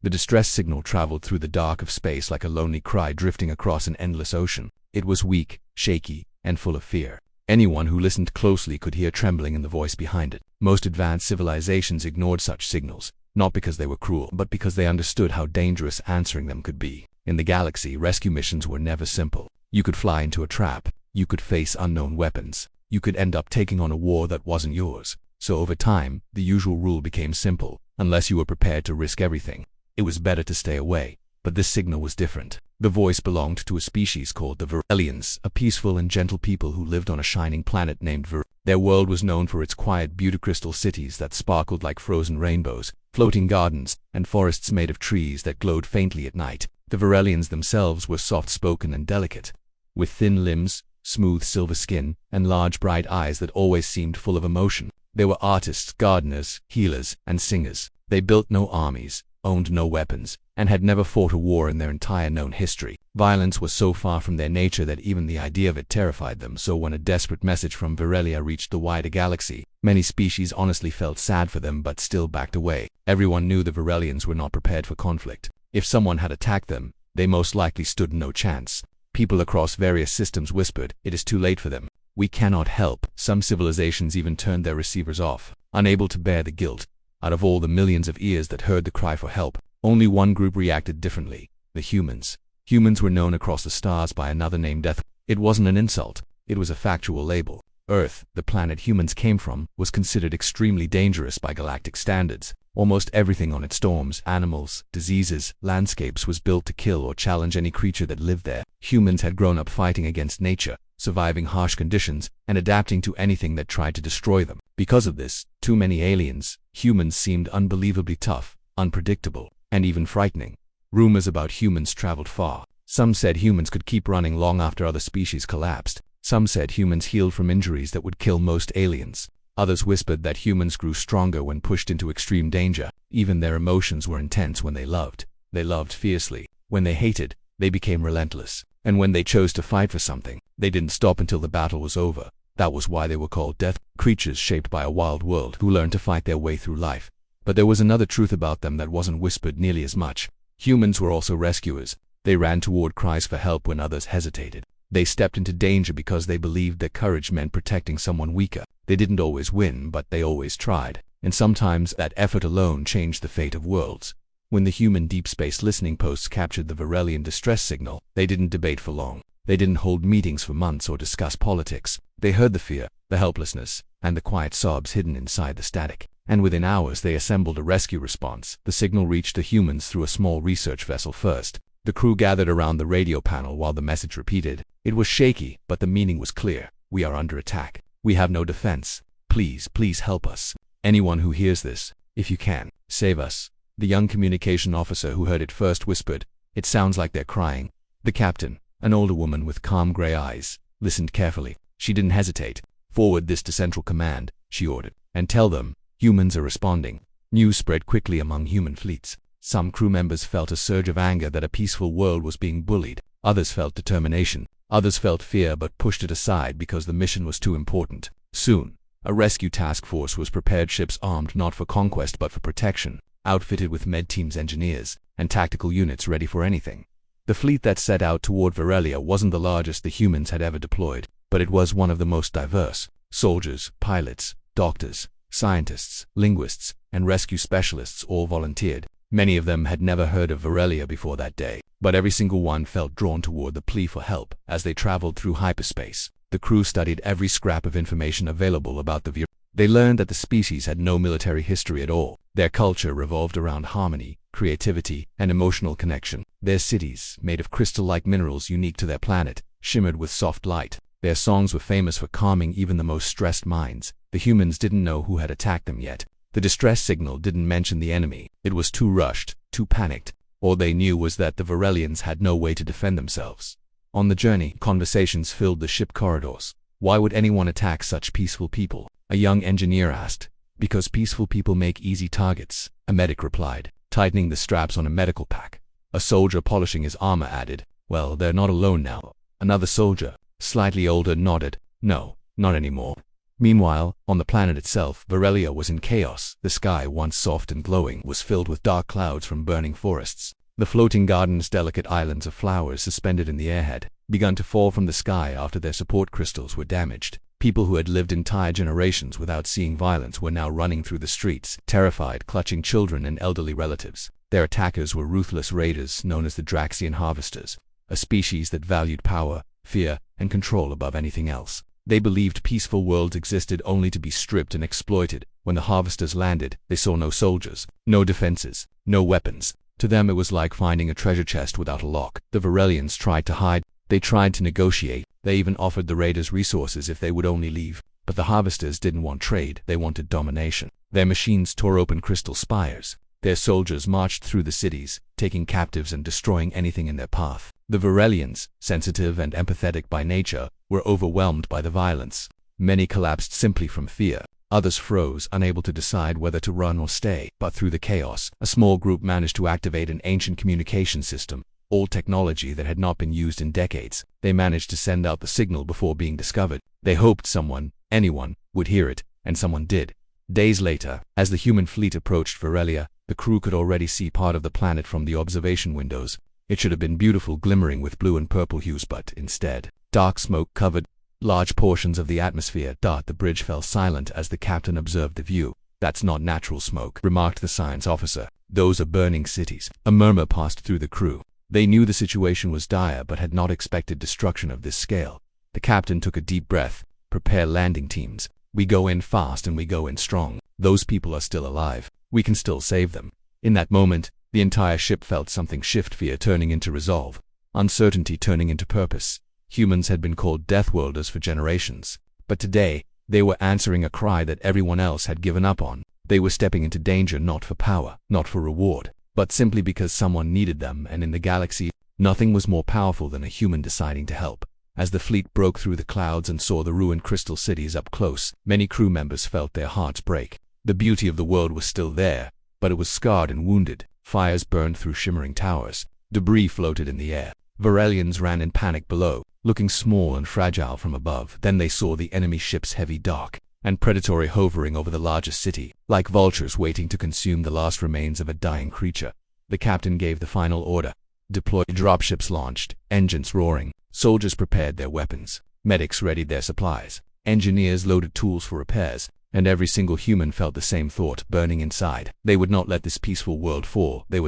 The distress signal traveled through the dark of space like a lonely cry drifting across an endless ocean. It was weak, shaky, and full of fear. Anyone who listened closely could hear trembling in the voice behind it. Most advanced civilizations ignored such signals, not because they were cruel, but because they understood how dangerous answering them could be. In the galaxy, rescue missions were never simple. You could fly into a trap, you could face unknown weapons, you could end up taking on a war that wasn't yours. So over time, the usual rule became simple: unless you were prepared to risk everything, it was better to stay away. But this signal was different. The voice belonged to a species called the Virelians, a peaceful and gentle people who lived on a shining planet named Vir. Their world was known for its quiet beauty crystal cities that sparkled like frozen rainbows, floating gardens, and forests made of trees that glowed faintly at night. The Virelians themselves were soft-spoken and delicate, with thin limbs, smooth silver skin, and large bright eyes that always seemed full of emotion. They were artists, gardeners, healers, and singers. They built no armies, owned no weapons, and had never fought a war in their entire known history. Violence was so far from their nature that even the idea of it terrified them. So when a desperate message from Virelia reached the wider galaxy, many species honestly felt sad for them but still backed away. Everyone knew the Virelians were not prepared for conflict. If someone had attacked them, they most likely stood no chance. People across various systems whispered, "It is too late for them. We cannot help." Some civilizations even turned their receivers off, unable to bear the guilt. Out of all the millions of ears that heard the cry for help, only one group reacted differently: the humans. Humans were known across the stars by another name, Death. It wasn't an insult, it was a factual label. Earth, the planet humans came from, was considered extremely dangerous by galactic standards. Almost everything on it, storms, animals, diseases, landscapes, was built to kill or challenge any creature that lived there. Humans had grown up fighting against nature, surviving harsh conditions, and adapting to anything that tried to destroy them. Because of this, to many aliens, humans seemed unbelievably tough, unpredictable, and even frightening. Rumors about humans traveled far. Some said humans could keep running long after other species collapsed. Some said humans healed from injuries that would kill most aliens. Others whispered that humans grew stronger when pushed into extreme danger. Even their emotions were intense. When they loved fiercely. When they hated, they became relentless. And when they chose to fight for something, they didn't stop until the battle was over. That was why they were called death creatures shaped by a wild world who learned to fight their way through life. But there was another truth about them that wasn't whispered nearly as much. Humans were also rescuers. They ran toward cries for help when others hesitated. They stepped into danger because they believed that courage meant protecting someone weaker. They didn't always win, but they always tried. And sometimes that effort alone changed the fate of worlds. When the human deep space listening posts captured the Virelian distress signal, they didn't debate for long. They didn't hold meetings for months or discuss politics. They heard the fear, the helplessness, and the quiet sobs hidden inside the static. And within hours they assembled a rescue response. The signal reached the humans through a small research vessel first. The crew gathered around the radio panel while the message repeated. It was shaky, but the meaning was clear. "We are under attack. We have no defense. Please, please help us. Anyone who hears this, if you can, save us." The young communication officer who heard it first whispered, "It sounds like they're crying." The captain, an older woman with calm gray eyes, listened carefully. She didn't hesitate. "Forward this to Central Command," she ordered, "and tell them humans are responding." News spread quickly among human fleets. Some crew members felt a surge of anger that a peaceful world was being bullied. Others felt determination. Others felt fear but pushed it aside because the mission was too important. Soon, a rescue task force was prepared, ships armed not for conquest but for protection, outfitted with med teams, engineers, and tactical units ready for anything. The fleet that set out toward Virelia wasn't the largest the humans had ever deployed, but it was one of the most diverse. Soldiers, pilots, doctors, scientists, linguists, and rescue specialists all volunteered. Many of them had never heard of Virelia before that day, but every single one felt drawn toward the plea for help. As they traveled through hyperspace, the crew studied every scrap of information available about the Vir. They learned that the species had no military history at all. Their culture revolved around harmony, creativity, and emotional connection. Their cities, made of crystal-like minerals unique to their planet, shimmered with soft light. Their songs were famous for calming even the most stressed minds. The humans didn't know who had attacked them yet. The distress signal didn't mention the enemy. It was too rushed, too panicked. All they knew was that the Virelians had no way to defend themselves. On the journey, conversations filled the ship corridors. Why would anyone attack such peaceful people? A young engineer asked. "Because peaceful people make easy targets," a medic replied, tightening the straps on a medical pack. A soldier polishing his armor added, "Well, they're not alone now." Another soldier, slightly older, nodded. "No, not anymore. Meanwhile, on the planet itself, Varelia was in chaos. The sky, once soft and glowing, was filled with dark clouds from burning forests. The floating gardens, delicate islands of flowers suspended in the air, had begun to fall from the sky after their support crystals were damaged. People who had lived entire generations without seeing violence were now running through the streets, terrified, clutching children and elderly relatives. Their attackers were ruthless raiders known as the Draxian Harvesters, a species that valued power, fear, and control above anything else. They believed peaceful worlds existed only to be stripped and exploited. When the Harvesters landed, they saw no soldiers, no defenses, no weapons. To them it was like finding a treasure chest without a lock. The Varelians tried to hide. They tried to negotiate. They even offered the raiders resources if they would only leave. But the Harvesters didn't want trade. They wanted domination. Their machines tore open crystal spires. Their soldiers marched through the cities, taking captives and destroying anything in their path. The Varelians, sensitive and empathetic by nature, were overwhelmed by the violence. Many collapsed simply from fear. Others froze, unable to decide whether to run or stay. But through the chaos, a small group managed to activate an ancient communication system, old technology that had not been used in decades. They managed to send out the signal before being discovered. They hoped someone, anyone, would hear it, and someone did. Days later, as the human fleet approached Varelia, the crew could already see part of the planet from the observation windows. It should have been beautiful, glimmering with blue and purple hues, but instead, dark smoke covered large portions of the atmosphere. The bridge fell silent as the captain observed the view. "That's not natural smoke," remarked the science officer. "Those are burning cities." A murmur passed through the crew. They knew the situation was dire but had not expected destruction of this scale. The captain took a deep breath. "Prepare landing teams. We go in fast and we go in strong. Those people are still alive. We can still save them." In that moment, the entire ship felt something shift, fear turning into resolve, uncertainty turning into purpose. Humans had been called Deathworlders for generations, but today, they were answering a cry that everyone else had given up on. They were stepping into danger not for power, not for reward, but simply because someone needed them, and in the galaxy, nothing was more powerful than a human deciding to help. As the fleet broke through the clouds and saw the ruined crystal cities up close, many crew members felt their hearts break. The beauty of the world was still there, but it was scarred and wounded. Fires burned through shimmering towers. Debris floated in the air. Varelians ran in panic below, looking small and fragile from above. Then they saw the enemy ships, heavy, dark, and predatory, hovering over the largest city, like vultures waiting to consume the last remains of a dying creature. The captain gave the final order. Deploy. Dropships launched, engines roaring. Soldiers prepared their weapons. Medics readied their supplies. Engineers loaded tools for repairs. And every single human felt the same thought burning inside. They would not let this peaceful world fall. They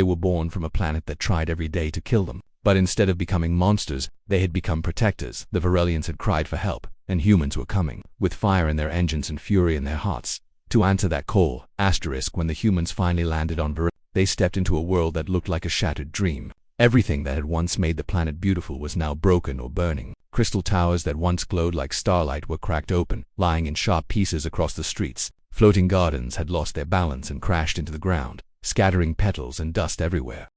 were born from a planet that tried every day to kill them. But instead of becoming monsters, they had become protectors. The Varelians had cried for help, and humans were coming, with fire in their engines and fury in their hearts, to answer that call. When the humans finally landed on Varelia, they stepped into a world that looked like a shattered dream. Everything that had once made the planet beautiful was now broken or burning. Crystal towers that once glowed like starlight were cracked open, lying in sharp pieces across the streets. Floating gardens had lost their balance and crashed into the ground, scattering petals and dust everywhere.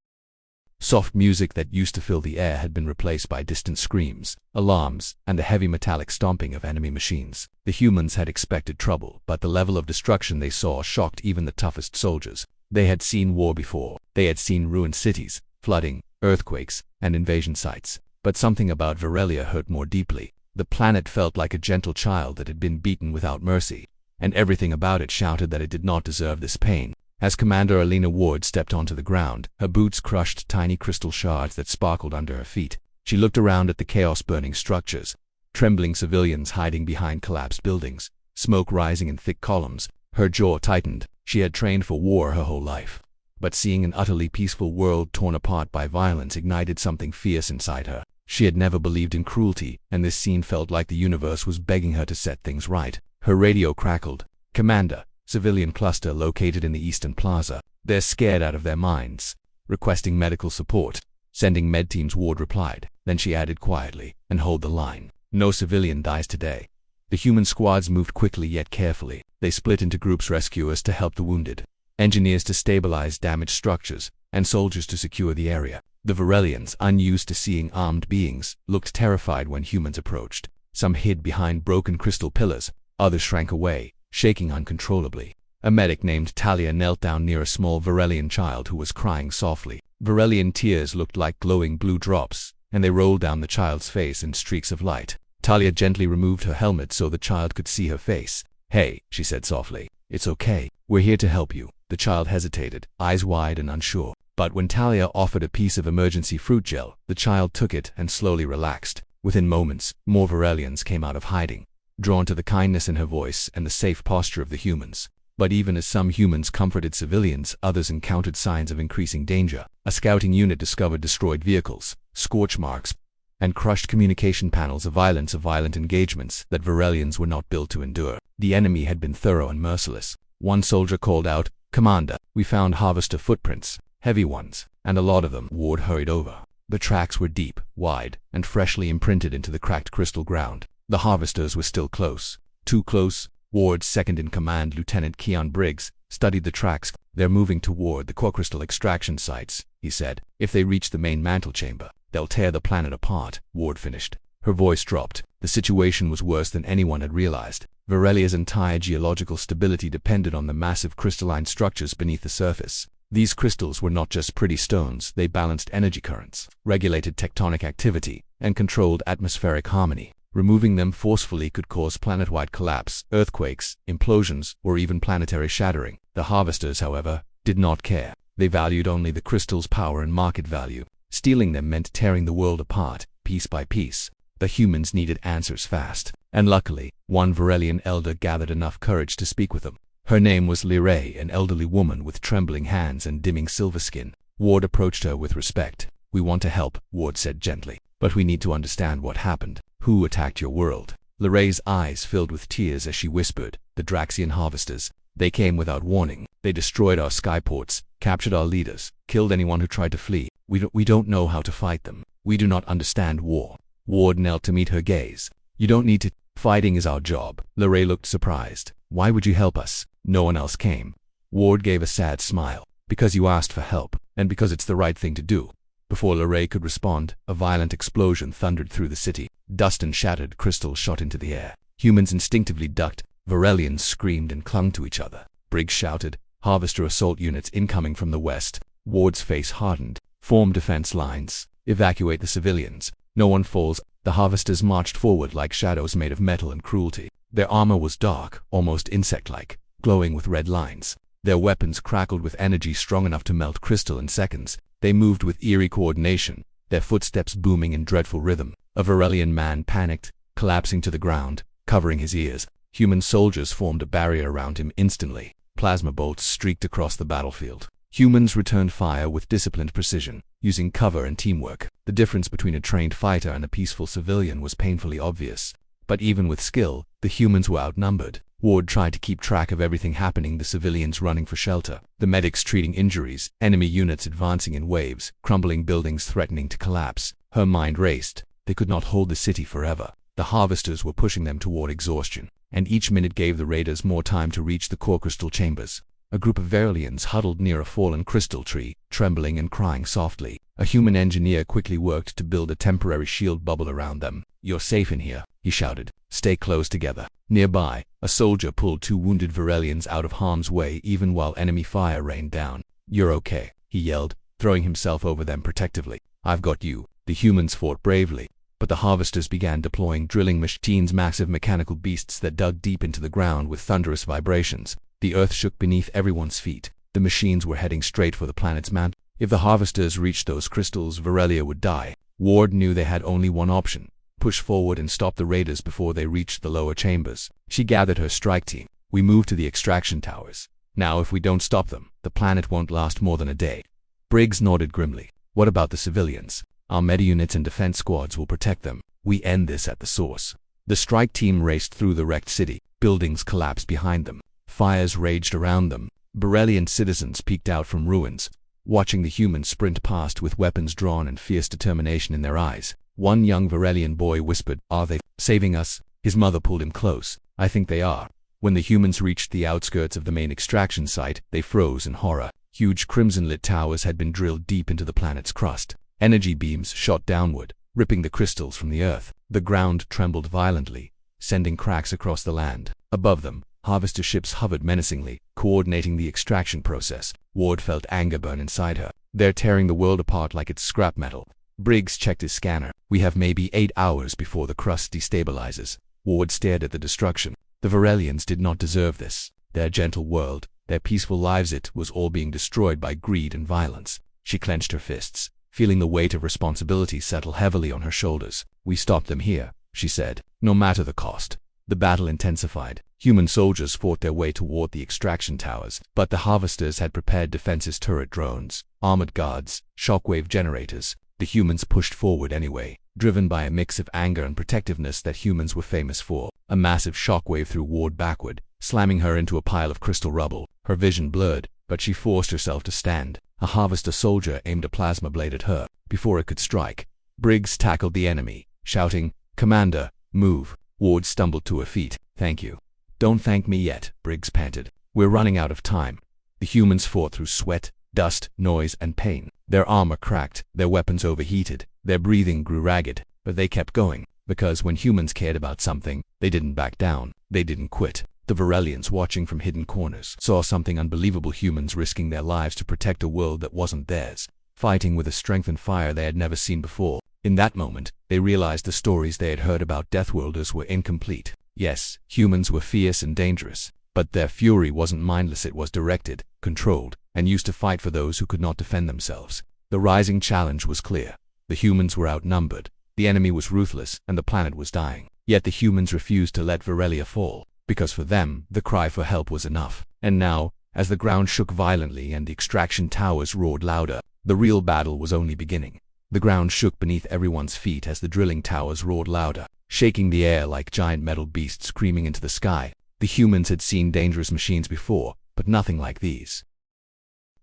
Soft music that used to fill the air had been replaced by distant screams, alarms, and the heavy metallic stomping of enemy machines. The humans had expected trouble, but the level of destruction they saw shocked even the toughest soldiers. They had seen war before. They had seen ruined cities, flooding, earthquakes, and invasion sites. But something about Varelia hurt more deeply. The planet felt like a gentle child that had been beaten without mercy, and everything about it shouted that it did not deserve this pain. As Commander Alina Ward stepped onto the ground, her boots crushed tiny crystal shards that sparkled under her feet. She looked around at the chaos-burning structures, trembling civilians hiding behind collapsed buildings, smoke rising in thick columns. Her jaw tightened. She had trained for war her whole life, but seeing an utterly peaceful world torn apart by violence ignited something fierce inside her. She had never believed in cruelty, and this scene felt like the universe was begging her to set things right. Her radio crackled. "Commander, civilian cluster located in the Eastern Plaza. They're scared out of their minds. Requesting medical support." "Sending med teams," Ward replied. Then she added quietly, "And hold the line. No civilian dies today." The human squads moved quickly yet carefully. They split into groups, rescuers to help the wounded, engineers to stabilize damaged structures, and soldiers to secure the area. The Varelians, unused to seeing armed beings, looked terrified when humans approached. Some hid behind broken crystal pillars. Others shrank away, shaking uncontrollably. A medic named Talia knelt down near a small Varelian child who was crying softly. Varelian tears looked like glowing blue drops, and they rolled down the child's face in streaks of light. Talia gently removed her helmet so the child could see her face. "Hey," she said softly. "It's okay. We're here to help you." The child hesitated, eyes wide and unsure. But when Talia offered a piece of emergency fruit gel, the child took it and slowly relaxed. Within moments, more Varelians came out of hiding, drawn to the kindness in her voice and the safe posture of the humans. But even as some humans comforted civilians, others encountered signs of increasing danger. A scouting unit discovered destroyed vehicles, scorch marks, and crushed communication panels, a violence of violent engagements that Varelians were not built to endure. The enemy had been thorough and merciless. One soldier called out, "Commander, we found harvester footprints, heavy ones, and a lot of them." Ward hurried over. The tracks were deep, wide, and freshly imprinted into the cracked crystal ground. The harvesters were still close. Too close. Ward's second-in-command, Lieutenant Keon Briggs, studied the tracks. "They're moving toward the core crystal extraction sites," he said. "If they reach the main mantle chamber, they'll tear the planet apart." Ward finished. Her voice dropped. The situation was worse than anyone had realized. Varelia's entire geological stability depended on the massive crystalline structures beneath the surface. These crystals were not just pretty stones, they balanced energy currents, regulated tectonic activity, and controlled atmospheric harmony. Removing them forcefully could cause planet-wide collapse, earthquakes, implosions, or even planetary shattering. The harvesters, however, did not care. They valued only the crystal's power and market value. Stealing them meant tearing the world apart, piece by piece. The humans needed answers fast. And luckily, one Varelian elder gathered enough courage to speak with them. Her name was Liray, an elderly woman with trembling hands and dimming silver skin. Ward approached her with respect. "We want to help," Ward said gently, "but we need to understand what happened. Who attacked your world?" Liray's eyes filled with tears as she whispered, "The Draxian harvesters. They came without warning. They destroyed our skyports, captured our leaders, killed anyone who tried to flee. We don't know how to fight them. We do not understand war." Ward knelt to meet her gaze. "You don't need to. Fighting is our job." Liray looked surprised. "Why would you help us? No one else came." Ward gave a sad smile. "Because you asked for help, and because it's the right thing to do." Before Liray could respond, a violent explosion thundered through the city. Dust and shattered crystals shot into the air. Humans instinctively ducked. Varelians screamed and clung to each other. Briggs shouted, "Harvester assault units incoming from the west." Ward's face hardened. "Form defense lines. Evacuate the civilians. No one falls." The harvesters marched forward like shadows made of metal and cruelty. Their armor was dark, almost insect-like, glowing with red lines. Their weapons crackled with energy strong enough to melt crystal in seconds. They moved with eerie coordination, their footsteps booming in dreadful rhythm. A Varelian man panicked, collapsing to the ground, covering his ears. Human soldiers formed a barrier around him instantly. Plasma bolts streaked across the battlefield. Humans returned fire with disciplined precision, using cover and teamwork. The difference between a trained fighter and a peaceful civilian was painfully obvious. But even with skill, the humans were outnumbered. Ward tried to keep track of everything happening, the civilians running for shelter, the medics treating injuries, enemy units advancing in waves, crumbling buildings threatening to collapse. Her mind raced. They could not hold the city forever. The harvesters were pushing them toward exhaustion, and each minute gave the raiders more time to reach the core crystal chambers. A group of Varelians huddled near a fallen crystal tree, trembling and crying softly. A human engineer quickly worked to build a temporary shield bubble around them. "You're safe in here," he shouted. "Stay close together." Nearby, a soldier pulled two wounded Varelians out of harm's way even while enemy fire rained down. "You're okay," he yelled, throwing himself over them protectively. "I've got you." The humans fought bravely, but the harvesters began deploying drilling machines, massive mechanical beasts that dug deep into the ground with thunderous vibrations. The earth shook beneath everyone's feet. The machines were heading straight for the planet's mantle. If the harvesters reached those crystals, Varelia would die. Ward knew they had only one option: push forward and stop the raiders before they reached the lower chambers. She gathered her strike team. "We move to the extraction towers. Now if we don't stop them, the planet won't last more than a day." Briggs nodded grimly. "What about the civilians? Our meta units and defense squads will protect them. We end this at the source." The strike team raced through the wrecked city. Buildings collapsed behind them. Fires raged around them. Varelian citizens peeked out from ruins, watching the humans sprint past with weapons drawn and fierce determination in their eyes. One young Varelian boy whispered, "Are they saving us?" His mother pulled him close. "I think they are." When the humans reached the outskirts of the main extraction site, they froze in horror. Huge crimson-lit towers had been drilled deep into the planet's crust. Energy beams shot downward, ripping the crystals from the earth. The ground trembled violently, sending cracks across the land. Above them, harvester ships hovered menacingly, coordinating the extraction process. Ward felt anger burn inside her. "They're tearing the world apart like it's scrap metal." Briggs checked his scanner. We have maybe 8 hours before the crust destabilizes. Ward stared at the destruction. The Varelians did not deserve this. Their gentle world, their peaceful lives, it was all being destroyed by greed and violence. She clenched her fists, feeling the weight of responsibility settle heavily on her shoulders. We stopped them here, she said, no matter the cost. The battle intensified. Human soldiers fought their way toward the extraction towers, but the harvesters had prepared defenses, turret drones, armored guards, shockwave generators. The humans pushed forward anyway, driven by a mix of anger and protectiveness that humans were famous for. A massive shockwave threw Ward backward, slamming her into a pile of crystal rubble. Her vision blurred, but she forced herself to stand. A harvester soldier aimed a plasma blade at her. Before it could strike, Briggs tackled the enemy, shouting, "Commander, move." Ward stumbled to her feet. "Thank you." "Don't thank me yet," Briggs panted. "We're running out of time." The humans fought through sweat, dust, noise, and pain. Their armor cracked, their weapons overheated, their breathing grew ragged, but they kept going, because when humans cared about something, they didn't back down, they didn't quit. The Varelians, watching from hidden corners, saw something unbelievable: humans risking their lives to protect a world that wasn't theirs, fighting with a strength and fire they had never seen before. In that moment, they realized the stories they had heard about Deathworlders were incomplete. Yes, humans were fierce and dangerous, but their fury wasn't mindless. It was directed, controlled, and used to fight for those who could not defend themselves. The rising challenge was clear. The humans were outnumbered, the enemy was ruthless, and the planet was dying. Yet the humans refused to let Varelia fall, because for them, the cry for help was enough. And now, as the ground shook violently and the extraction towers roared louder, the real battle was only beginning. The ground shook beneath everyone's feet as the drilling towers roared louder, shaking the air like giant metal beasts screaming into the sky. The humans had seen dangerous machines before, but nothing like these.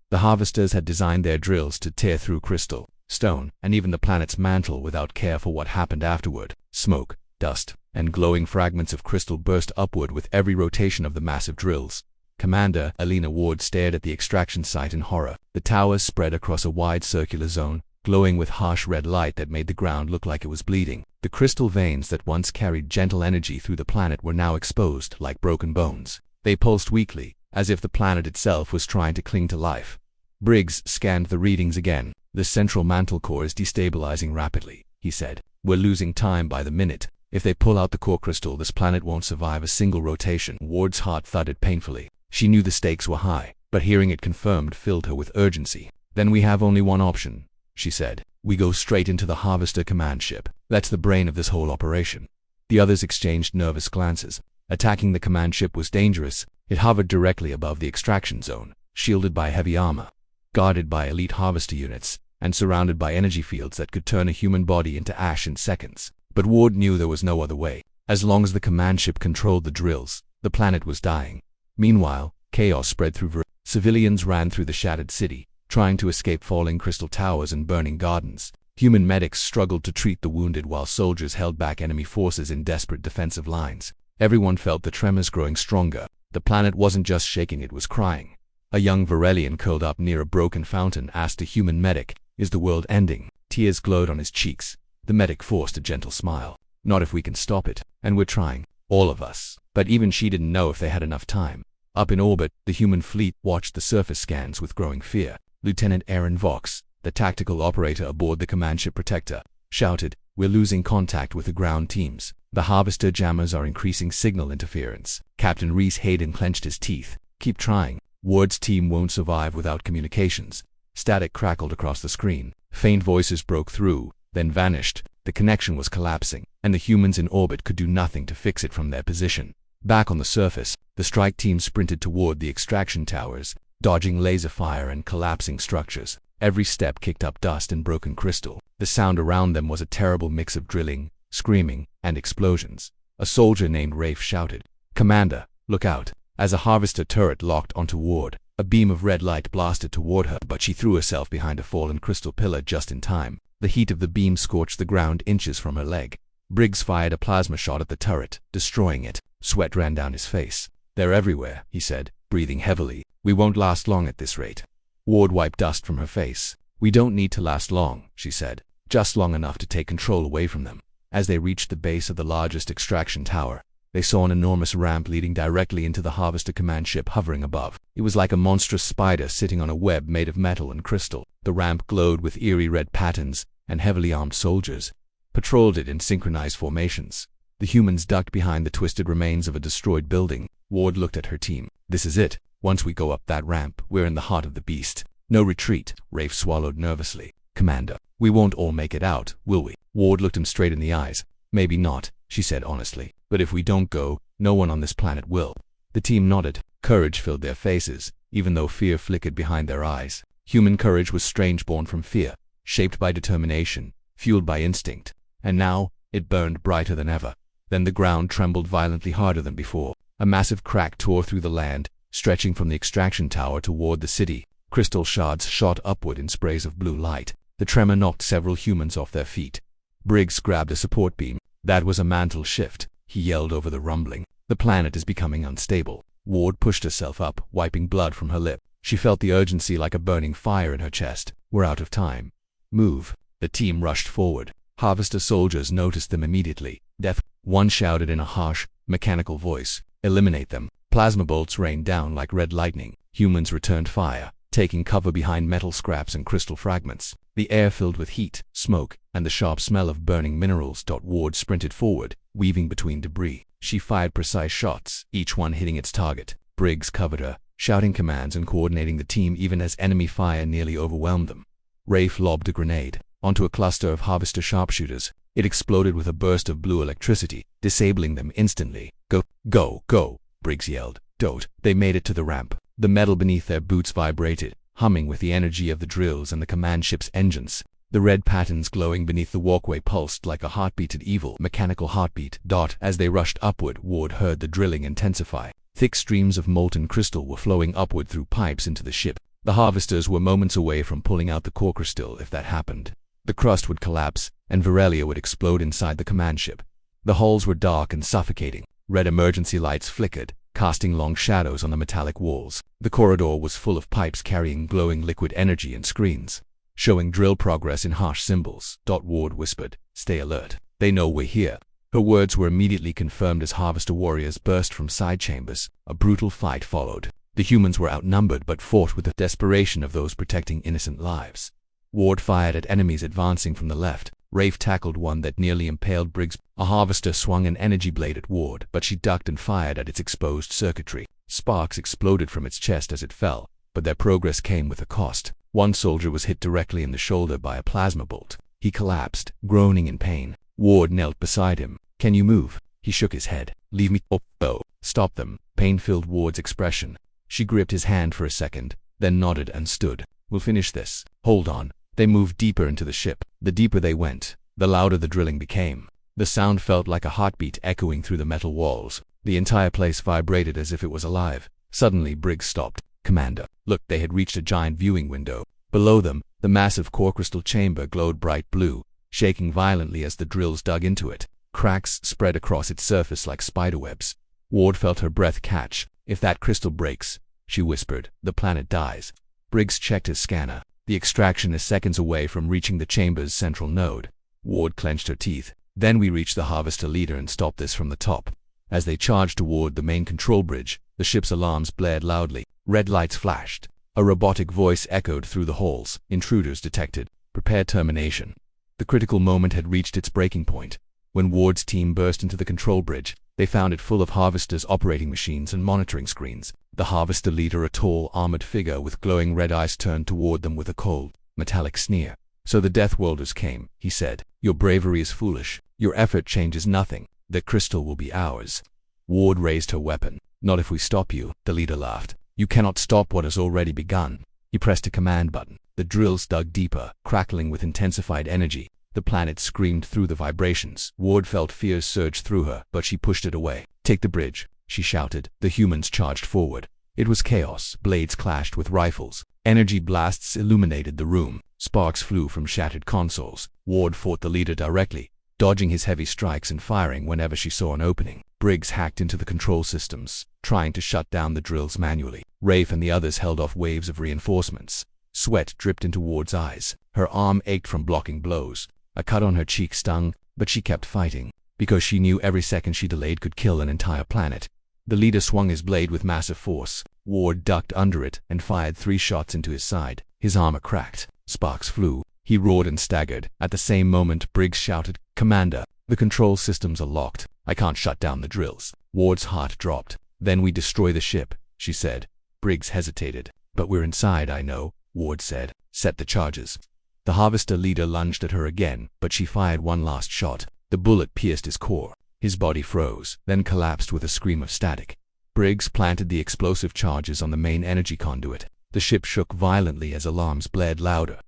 The harvesters had designed their drills to tear through crystal, stone, and even the planet's mantle without care for what happened afterward. Smoke, dust, and glowing fragments of crystal burst upward with every rotation of the massive drills. Commander Alina Ward stared at the extraction site in horror. The towers spread across a wide circular zone, glowing with harsh red light that made the ground look like it was bleeding. The crystal veins that once carried gentle energy through the planet were now exposed like broken bones. They pulsed weakly, as if the planet itself was trying to cling to life. Briggs scanned the readings again. "The central mantle core is destabilizing rapidly," he said. "We're losing time by the minute. If they pull out the core crystal, this planet won't survive a single rotation." Ward's heart thudded painfully. She knew the stakes were high, but hearing it confirmed filled her with urgency. "Then we have only one option," she said. "We go straight into the Harvester command ship. That's the brain of this whole operation." The others exchanged nervous glances. Attacking the command ship was dangerous. It hovered directly above the extraction zone, shielded by heavy armor, guarded by elite harvester units, and surrounded by energy fields that could turn a human body into ash in seconds. But Ward knew there was no other way. As long as the command ship controlled the drills, the planet was dying. Meanwhile, chaos spread through civilians ran through the shattered city, trying to escape falling crystal towers and burning gardens. Human medics struggled to treat the wounded while soldiers held back enemy forces in desperate defensive lines. Everyone felt the tremors growing stronger. The planet wasn't just shaking, it was crying. A young Varelian curled up near a broken fountain asked a human medic, "Is the world ending?" Tears glowed on his cheeks. The medic forced a gentle smile. "Not if we can stop it, and we're trying, all of us." But even she didn't know if they had enough time. Up in orbit, the human fleet watched the surface scans with growing fear. Lieutenant Aaron Vox, the tactical operator aboard the command ship Protector, shouted, "We're losing contact with the ground teams. The harvester jammers are increasing signal interference." Captain Reese Hayden clenched his teeth. "Keep trying. Ward's team won't survive without communications." Static crackled across the screen. Faint voices broke through, then vanished. The connection was collapsing, and the humans in orbit could do nothing to fix it from their position. Back on the surface, the strike team sprinted toward the extraction towers, dodging laser fire and collapsing structures. Every step kicked up dust and broken crystal. The sound around them was a terrible mix of drilling, screaming, and explosions. A soldier named Rafe shouted, "Commander, look out." As a harvester turret locked onto Ward, a beam of red light blasted toward her, but she threw herself behind a fallen crystal pillar just in time. The heat of the beam scorched the ground inches from her leg. Briggs fired a plasma shot at the turret, destroying it. Sweat ran down his face. "They're everywhere," he said, breathing heavily. "We won't last long at this rate." Ward wiped dust from her face. "We don't need to last long," she said. "Just long enough to take control away from them." As they reached the base of the largest extraction tower, they saw an enormous ramp leading directly into the Harvester command ship hovering above. It was like a monstrous spider sitting on a web made of metal and crystal. The ramp glowed with eerie red patterns, and heavily armed soldiers patrolled it in synchronized formations. The humans ducked behind the twisted remains of a destroyed building. Ward looked at her team. This is it. Once we go up that ramp, we're in the heart of the beast. No retreat. Rafe swallowed nervously. Commander, we won't all make it out, will we? Ward looked him straight in the eyes. Maybe not, she said honestly. But if we don't go, no one on this planet will. The team nodded. Courage filled their faces, even though fear flickered behind their eyes. Human courage was strange, born from fear, shaped by determination, fueled by instinct. And now, it burned brighter than ever. Then the ground trembled violently harder than before. A massive crack tore through the land, stretching from the extraction tower toward the city. Crystal shards shot upward in sprays of blue light. The tremor knocked several humans off their feet. Briggs grabbed a support beam. That was a mantle shift, he yelled over the rumbling. The planet is becoming unstable. Ward pushed herself up, wiping blood from her lip. She felt the urgency like a burning fire in her chest. We're out of time. Move. The team rushed forward. Harvester soldiers noticed them immediately. Death, one shouted in a harsh, mechanical voice. Eliminate them. Plasma bolts rained down like red lightning. Humans returned fire, taking cover behind metal scraps and crystal fragments. The air filled with heat, smoke, and the sharp smell of burning minerals. Ward sprinted forward, weaving between debris. She fired precise shots, each one hitting its target. Briggs covered her, shouting commands and coordinating the team even as enemy fire nearly overwhelmed them. Rafe lobbed a grenade onto a cluster of harvester sharpshooters. It exploded with a burst of blue electricity, disabling them instantly. Go, go, go, Briggs yelled. Don't. They made it to the ramp. The metal beneath their boots vibrated, humming with the energy of the drills and the command ship's engines. The red patterns glowing beneath the walkway pulsed like a heartbeated evil, mechanical heartbeat. As they rushed upward, Ward heard the drilling intensify. Thick streams of molten crystal were flowing upward through pipes into the ship. The harvesters were moments away from pulling out the core crystal. If that happened, the crust would collapse, and Virelia would explode inside the command ship. The halls were dark and suffocating. Red emergency lights flickered, casting long shadows on the metallic walls. The corridor was full of pipes carrying glowing liquid energy and screens, showing drill progress in harsh symbols. Ward whispered, "Stay alert. They know we're here." Her words were immediately confirmed as harvester warriors burst from side chambers. A brutal fight followed. The humans were outnumbered but fought with the desperation of those protecting innocent lives. Ward fired at enemies advancing from the left. Rafe tackled one that nearly impaled Briggs. A harvester swung an energy blade at Ward, but she ducked and fired at its exposed circuitry. Sparks exploded from its chest as it fell, but their progress came with a cost. One soldier was hit directly in the shoulder by a plasma bolt. He collapsed, groaning in pain. Ward knelt beside him. "Can you move?" He shook his head. "Leave me." "Oh, stop them." Pain filled Ward's expression. She gripped his hand for a second, then nodded and stood. "We'll finish this. Hold on." They moved deeper into the ship. The deeper they went, the louder the drilling became. The sound felt like a heartbeat echoing through the metal walls. The entire place vibrated as if it was alive. Suddenly Briggs stopped. "Commander, look." They had reached a giant viewing window. Below them, the massive core crystal chamber glowed bright blue, shaking violently as the drills dug into it. Cracks spread across its surface like spiderwebs. Ward felt her breath catch. "If that crystal breaks," she whispered, "the planet dies." Briggs checked his scanner. The extraction is seconds away from reaching the chamber's central node. Ward clenched her teeth. "Then we reach the harvester leader and stop this from the top." As they charged toward the main control bridge, the ship's alarms blared loudly. Red lights flashed. A robotic voice echoed through the halls. "Intruders detected. Prepare termination." The critical moment had reached its breaking point. When Ward's team burst into the control bridge, they found it full of harvesters, operating machines, and monitoring screens. The harvester leader, a tall, armored figure with glowing red eyes, turned toward them with a cold, metallic sneer. "So the Deathworlders came," he said. "Your bravery is foolish. Your effort changes nothing. The crystal will be ours." Ward raised her weapon. "Not if we stop you," the leader laughed. "You cannot stop what has already begun." He pressed a command button. The drills dug deeper, crackling with intensified energy. The planet screamed through the vibrations. Ward felt fear surge through her, but she pushed it away. "Take the bridge," she shouted. The humans charged forward. It was chaos. Blades clashed with rifles. Energy blasts illuminated the room. Sparks flew from shattered consoles. Ward fought the leader directly, dodging his heavy strikes and firing whenever she saw an opening. Briggs hacked into the control systems, trying to shut down the drills manually. Rafe and the others held off waves of reinforcements. Sweat dripped into Ward's eyes. Her arm ached from blocking blows. A cut on her cheek stung, but she kept fighting, because she knew every second she delayed could kill an entire planet. The leader swung his blade with massive force. Ward ducked under it and fired 3 shots into his side. His armor cracked. Sparks flew. He roared and staggered. At the same moment, Briggs shouted, "Commander, the control systems are locked. I can't shut down the drills." Ward's heart dropped. "Then we destroy the ship," she said. Briggs hesitated. "But we're inside, I know," Ward said. "Set the charges." The Harvester leader lunged at her again, but she fired one last shot. The bullet pierced his core. His body froze, then collapsed with a scream of static. Briggs planted the explosive charges on the main energy conduit. The ship shook violently as alarms blared louder.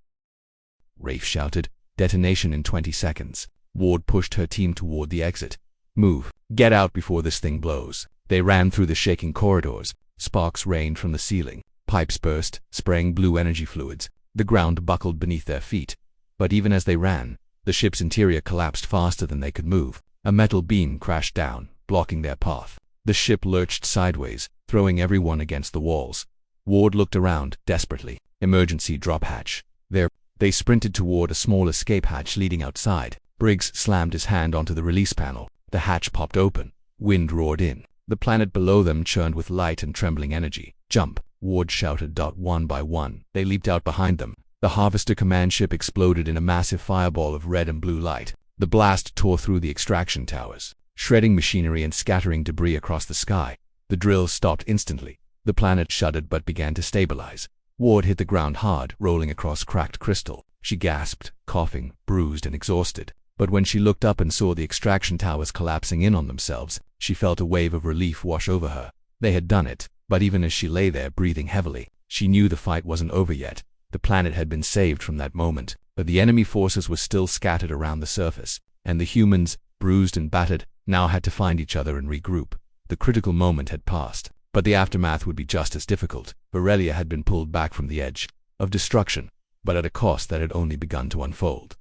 Rafe shouted, "Detonation in 20 seconds." Ward pushed her team toward the exit. "Move. Get out before this thing blows." They ran through the shaking corridors. Sparks rained from the ceiling. Pipes burst, spraying blue energy fluids. The ground buckled beneath their feet. But even as they ran, the ship's interior collapsed faster than they could move. A metal beam crashed down, blocking their path. The ship lurched sideways, throwing everyone against the walls. Ward looked around, desperately. Emergency drop hatch. There. They sprinted toward a small escape hatch leading outside. Briggs slammed his hand onto the release panel. The hatch popped open. Wind roared in. The planet below them churned with light and trembling energy. "Jump!" Ward shouted. One by one, they leaped out behind them. The Harvester command ship exploded in a massive fireball of red and blue light. The blast tore through the extraction towers, shredding machinery and scattering debris across the sky. The drills stopped instantly. The planet shuddered but began to stabilize. Ward hit the ground hard, rolling across cracked crystal. She gasped, coughing, bruised and exhausted. But when she looked up and saw the extraction towers collapsing in on themselves, she felt a wave of relief wash over her. They had done it, but even as she lay there breathing heavily, she knew the fight wasn't over yet. The planet had been saved from that moment, but the enemy forces were still scattered around the surface, and the humans, bruised and battered, now had to find each other and regroup. The critical moment had passed, but the aftermath would be just as difficult. Virelia had been pulled back from the edge of destruction, but at a cost that had only begun to unfold.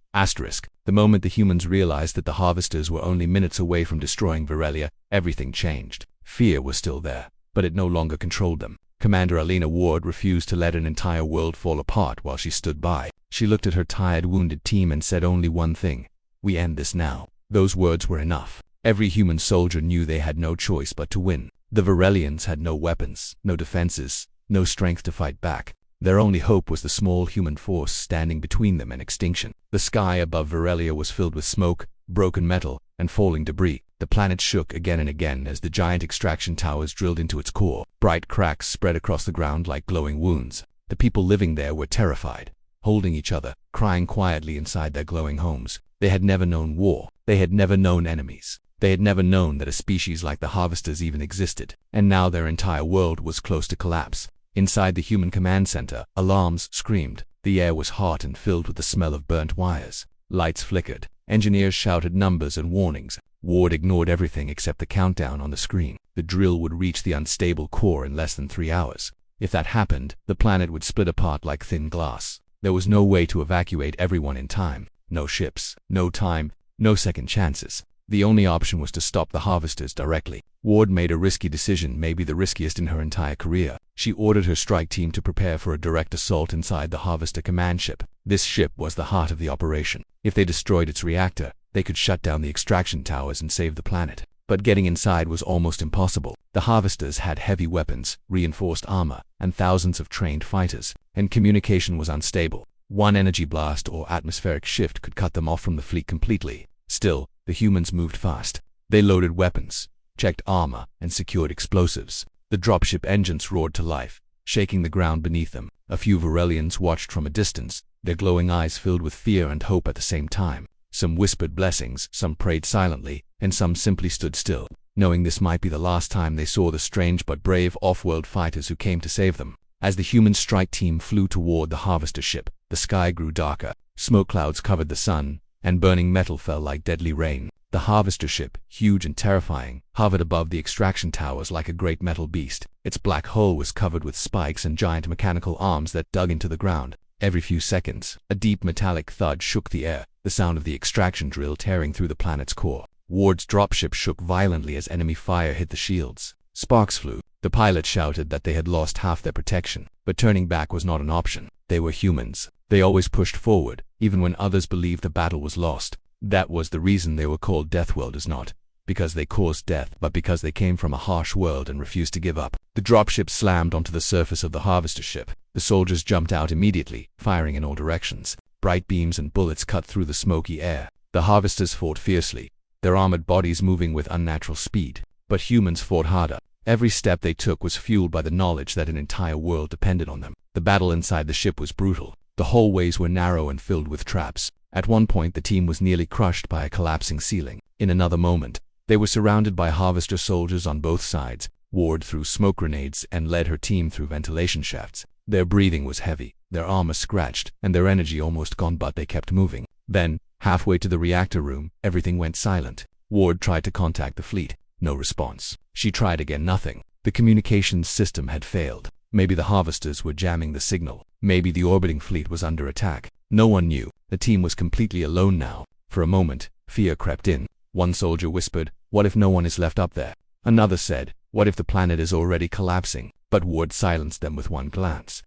The moment the humans realized that the Harvesters were only minutes away from destroying Virelia, everything changed. Fear was still there, but it no longer controlled them. Commander Alina Ward refused to let an entire world fall apart while she stood by. She looked at her tired, wounded team and said only one thing: "We end this now." Those words were enough. Every human soldier knew they had no choice but to win. The Virelians had no weapons, no defenses, no strength to fight back. Their only hope was the small human force standing between them and extinction. The sky above Virelia was filled with smoke, broken metal, and falling debris. The planet shook again and again as the giant extraction towers drilled into its core. Bright cracks spread across the ground like glowing wounds. The people living there were terrified, holding each other, crying quietly inside their glowing homes. They had never known war. They had never known enemies. They had never known that a species like the Harvesters even existed. And now their entire world was close to collapse. Inside the human command center, alarms screamed. The air was hot and filled with the smell of burnt wires. Lights flickered. Engineers shouted numbers and warnings. Ward ignored everything except the countdown on the screen. The drill would reach the unstable core in less than 3 hours. If that happened, the planet would split apart like thin glass. There was no way to evacuate everyone in time. No ships, no time, no second chances. The only option was to stop the Harvesters directly. Ward made a risky decision, maybe the riskiest in her entire career. She ordered her strike team to prepare for a direct assault inside the Harvester command ship. This ship was the heart of the operation. If they destroyed its reactor, they could shut down the extraction towers and save the planet. But getting inside was almost impossible. The Harvesters had heavy weapons, reinforced armor, and thousands of trained fighters, and communication was unstable. One energy blast or atmospheric shift could cut them off from the fleet completely. Still, the humans moved fast. They loaded weapons, checked armor, and secured explosives. The dropship engines roared to life, shaking the ground beneath them. A few Virelians watched from a distance, their glowing eyes filled with fear and hope at the same time. Some whispered blessings, some prayed silently, and some simply stood still, knowing this might be the last time they saw the strange but brave off-world fighters who came to save them. As the human strike team flew toward the Harvester ship, the sky grew darker. Smoke clouds covered the sun, and burning metal fell like deadly rain. The Harvester ship, huge and terrifying, hovered above the extraction towers like a great metal beast. Its black hull was covered with spikes and giant mechanical arms that dug into the ground. Every few seconds, a deep metallic thud shook the air, the sound of the extraction drill tearing through the planet's core. Ward's dropship shook violently as enemy fire hit the shields. Sparks flew. The pilot shouted that they had lost half their protection, but turning back was not an option. They were humans. They always pushed forward, even when others believed the battle was lost. That was the reason they were called Deathworlders, not because they caused death, but because they came from a harsh world and refused to give up. The dropship slammed onto the surface of the Harvester ship. The soldiers jumped out immediately, firing in all directions. Bright beams and bullets cut through the smoky air. The harvesters fought fiercely, their armored bodies moving with unnatural speed. But humans fought harder. Every step they took was fueled by the knowledge that an entire world depended on them. The battle inside the ship was brutal. The hallways were narrow and filled with traps. At one point, the team was nearly crushed by a collapsing ceiling. In another moment, they were surrounded by harvester soldiers on both sides. Ward threw smoke grenades and led her team through ventilation shafts. Their breathing was heavy, their armor scratched, and their energy almost gone, but they kept moving. Then, halfway to the reactor room, everything went silent. Ward tried to contact the fleet. No response. She tried again, nothing. The communications system had failed. Maybe the harvesters were jamming the signal. Maybe the orbiting fleet was under attack. No one knew. The team was completely alone now. For a moment, fear crept in. One soldier whispered, "What if no one is left up there?" Another said, "What if the planet is already collapsing?" But Ward silenced them with one glance.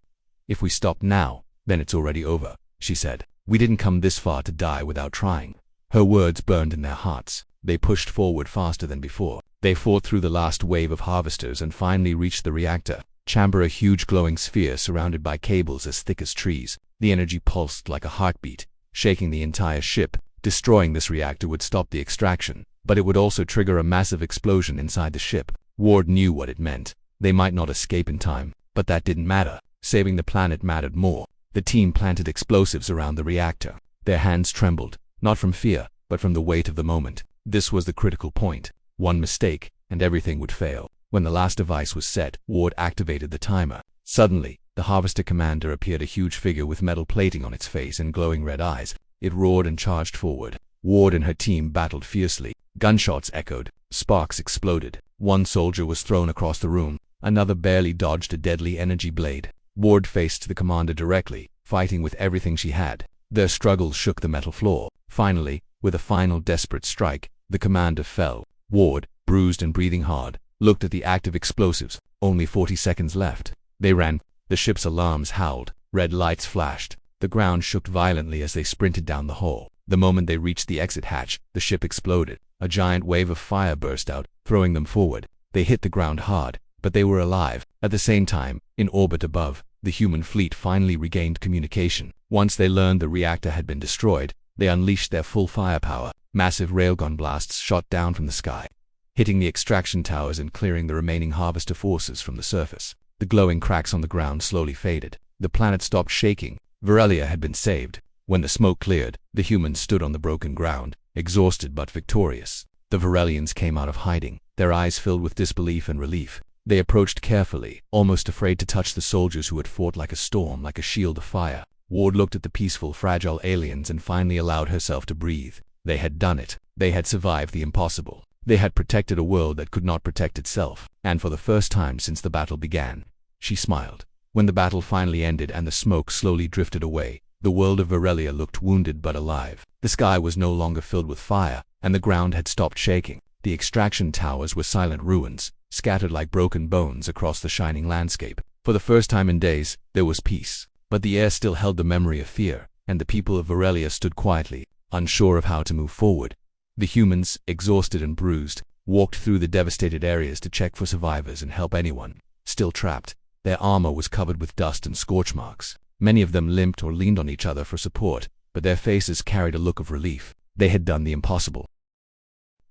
"If we stop now, then it's already over," she said. "We didn't come this far to die without trying." Her words burned in their hearts. They pushed forward faster than before. They fought through the last wave of harvesters and finally reached the reactor chamber, a huge glowing sphere surrounded by cables as thick as trees. The energy pulsed like a heartbeat, shaking the entire ship. Destroying this reactor would stop the extraction, but it would also trigger a massive explosion inside the ship. Ward knew what it meant. They might not escape in time, but that didn't matter. Saving the planet mattered more. The team planted explosives around the reactor. Their hands trembled, not from fear, but from the weight of the moment. This was the critical point. One mistake, and everything would fail. When the last device was set, Ward activated the timer. Suddenly, the harvester commander appeared, a huge figure with metal plating on its face and glowing red eyes. It roared and charged forward. Ward and her team battled fiercely. Gunshots echoed. Sparks exploded. One soldier was thrown across the room. Another barely dodged a deadly energy blade. Ward faced the commander directly, fighting with everything she had. Their struggles shook the metal floor. Finally, with a final desperate strike, the commander fell. Ward, bruised and breathing hard, looked at the active explosives. Only 40 seconds left. They ran. The ship's alarms howled. Red lights flashed. The ground shook violently as they sprinted down the hall. The moment they reached the exit hatch, the ship exploded. A giant wave of fire burst out, throwing them forward. They hit the ground hard, but they were alive. At the same time, in orbit above, the human fleet finally regained communication. Once they learned the reactor had been destroyed, they unleashed their full firepower. Massive railgun blasts shot down from the sky, hitting the extraction towers and clearing the remaining harvester forces from the surface. The glowing cracks on the ground slowly faded. The planet stopped shaking. Varelia had been saved. When the smoke cleared, the humans stood on the broken ground, exhausted but victorious. The Varelians came out of hiding, their eyes filled with disbelief and relief. They approached carefully, almost afraid to touch the soldiers who had fought like a storm, like a shield of fire. Ward looked at the peaceful, fragile aliens and finally allowed herself to breathe. They had done it. They had survived the impossible. They had protected a world that could not protect itself. And for the first time since the battle began, she smiled. When the battle finally ended and the smoke slowly drifted away, the world of Varelia looked wounded but alive. The sky was no longer filled with fire, and the ground had stopped shaking. The extraction towers were silent ruins, scattered like broken bones across the shining landscape. For the first time in days, there was peace. But the air still held the memory of fear, and the people of Varelia stood quietly, unsure of how to move forward. The humans, exhausted and bruised, walked through the devastated areas to check for survivors and help anyone still trapped. Their armor was covered with dust and scorch marks. Many of them limped or leaned on each other for support, but their faces carried a look of relief. They had done the impossible.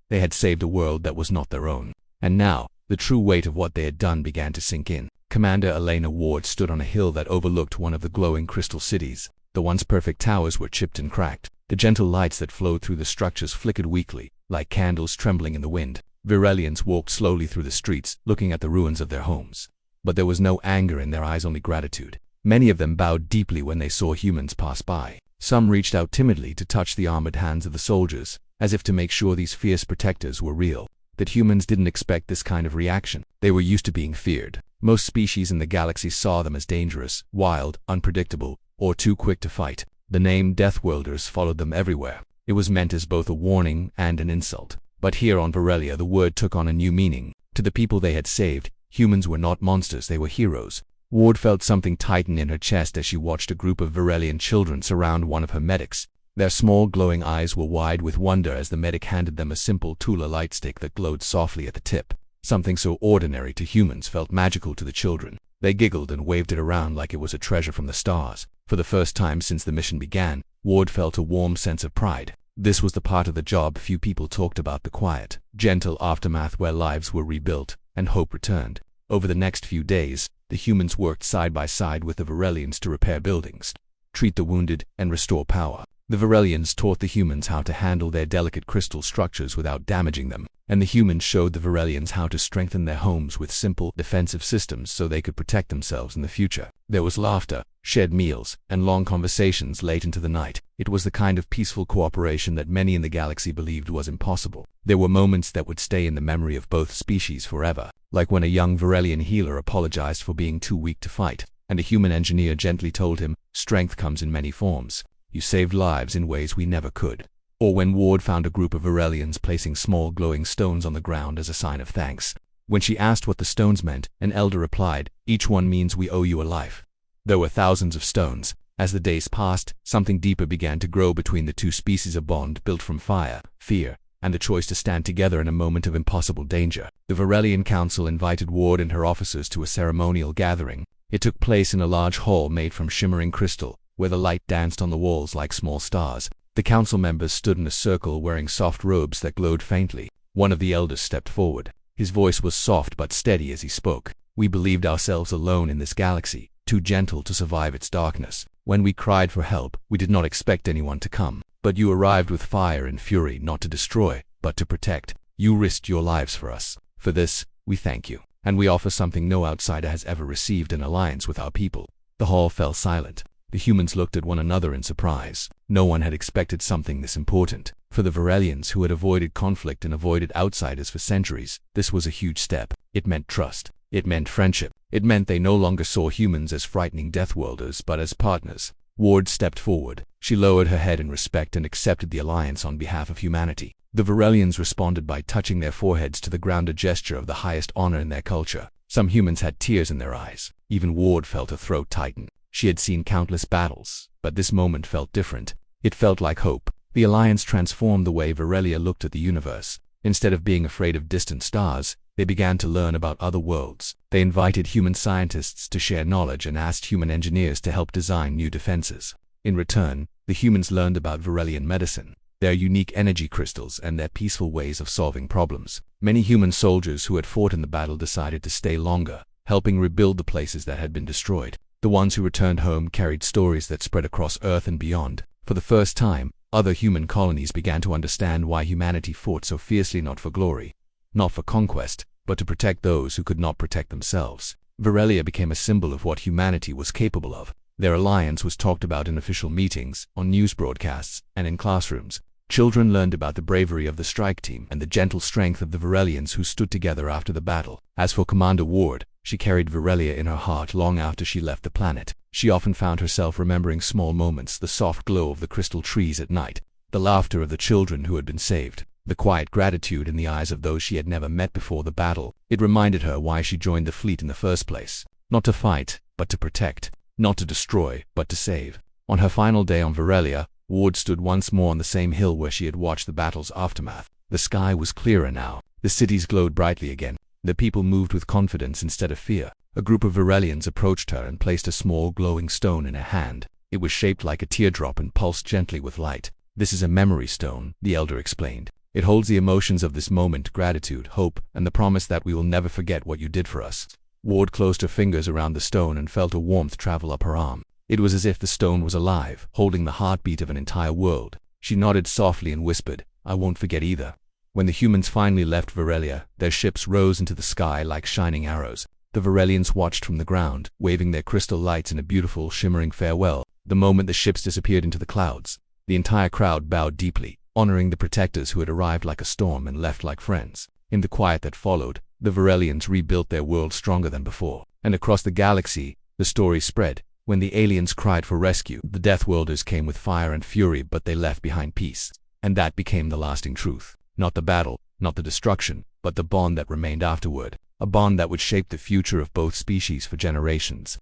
They had saved a world that was not their own. And now, the true weight of what they had done began to sink in. Commander Elena Ward stood on a hill that overlooked one of the glowing crystal cities. The once perfect towers were chipped and cracked. The gentle lights that flowed through the structures flickered weakly, like candles trembling in the wind. Virelians walked slowly through the streets, looking at the ruins of their homes. But there was no anger in their eyes, only gratitude. Many of them bowed deeply when they saw humans pass by. Some reached out timidly to touch the armored hands of the soldiers, as if to make sure these fierce protectors were real. That humans didn't expect this kind of reaction. They were used to being feared. Most species in the galaxy saw them as dangerous, wild, unpredictable, or too quick to fight. The name Deathworlders followed them everywhere. It was meant as both a warning and an insult. But here on Varelia the word took on a new meaning. To the people they had saved, humans were not monsters, they were heroes. Ward felt something tighten in her chest as she watched a group of Varelian children surround one of her medics. Their small glowing eyes were wide with wonder as the medic handed them a simple Tula lightstick that glowed softly at the tip. Something so ordinary to humans felt magical to the children. They giggled and waved it around like it was a treasure from the stars. For the first time since the mission began, Ward felt a warm sense of pride. This was the part of the job few people talked about, the quiet, gentle aftermath where lives were rebuilt and hope returned. Over the next few days, the humans worked side by side with the Varelians to repair buildings, treat the wounded, and restore power. The Varelians taught the humans how to handle their delicate crystal structures without damaging them, and the humans showed the Varelians how to strengthen their homes with simple, defensive systems so they could protect themselves in the future. There was laughter, shared meals, and long conversations late into the night. It was the kind of peaceful cooperation that many in the galaxy believed was impossible. There were moments that would stay in the memory of both species forever, like when a young Varelian healer apologized for being too weak to fight, and a human engineer gently told him, "Strength comes in many forms. You saved lives in ways we never could." Or when Ward found a group of Varelians placing small glowing stones on the ground as a sign of thanks. When she asked what the stones meant, an elder replied, "Each one means we owe you a life." There were thousands of stones. As the days passed, something deeper began to grow between the two species, a bond built from fire, fear, and the choice to stand together in a moment of impossible danger. The Varelian Council invited Ward and her officers to a ceremonial gathering. It took place in a large hall made from shimmering crystal, where the light danced on the walls like small stars. The council members stood in a circle wearing soft robes that glowed faintly. One of the elders stepped forward. His voice was soft but steady as he spoke. "We believed ourselves alone in this galaxy, too gentle to survive its darkness. When we cried for help, we did not expect anyone to come. But you arrived with fire and fury, not to destroy, but to protect. You risked your lives for us. For this, we thank you. And we offer something no outsider has ever received: an alliance with our people." The hall fell silent. The humans looked at one another in surprise. No one had expected something this important. For the Varelians, who had avoided conflict and avoided outsiders for centuries, this was a huge step. It meant trust. It meant friendship. It meant they no longer saw humans as frightening Deathworlders, but as partners. Ward stepped forward. She lowered her head in respect and accepted the alliance on behalf of humanity. The Varelians responded by touching their foreheads to the ground, a gesture of the highest honor in their culture. Some humans had tears in their eyes. Even Ward felt her throat tighten. She had seen countless battles, but this moment felt different. It felt like hope. The alliance transformed the way Varelia looked at the universe. Instead of being afraid of distant stars, they began to learn about other worlds. They invited human scientists to share knowledge and asked human engineers to help design new defenses. In return, the humans learned about Varelian medicine, their unique energy crystals, and their peaceful ways of solving problems. Many human soldiers who had fought in the battle decided to stay longer, helping rebuild the places that had been destroyed. The ones who returned home carried stories that spread across Earth and beyond. For the first time, other human colonies began to understand why humanity fought so fiercely, not for glory, not for conquest, but to protect those who could not protect themselves. Varelia became a symbol of what humanity was capable of. Their alliance was talked about in official meetings, on news broadcasts, and in classrooms. Children learned about the bravery of the strike team and the gentle strength of the Varelians who stood together after the battle. As for Commander Ward, she carried Varelia in her heart long after she left the planet. She often found herself remembering small moments: the soft glow of the crystal trees at night, the laughter of the children who had been saved, the quiet gratitude in the eyes of those she had never met before the battle. It reminded her why she joined the fleet in the first place. Not to fight, but to protect. Not to destroy, but to save. On her final day on Varelia, Ward stood once more on the same hill where she had watched the battle's aftermath. The sky was clearer now. The cities glowed brightly again. The people moved with confidence instead of fear. A group of Varelians approached her and placed a small glowing stone in her hand. It was shaped like a teardrop and pulsed gently with light. "This is a memory stone," the elder explained. "It holds the emotions of this moment: gratitude, hope, and the promise that we will never forget what you did for us." Ward closed her fingers around the stone and felt a warmth travel up her arm. It was as if the stone was alive, holding the heartbeat of an entire world. She nodded softly and whispered, "I won't forget either." When the humans finally left Varelia, their ships rose into the sky like shining arrows. The Varelians watched from the ground, waving their crystal lights in a beautiful, shimmering farewell. The moment the ships disappeared into the clouds, the entire crowd bowed deeply, honoring the protectors who had arrived like a storm and left like friends. In the quiet that followed, the Varelians rebuilt their world stronger than before. And across the galaxy, the story spread. When the aliens cried for rescue, the Deathworlders came with fire and fury, but they left behind peace. And that became the lasting truth. Not the battle, not the destruction, but the bond that remained afterward. A bond that would shape the future of both species for generations.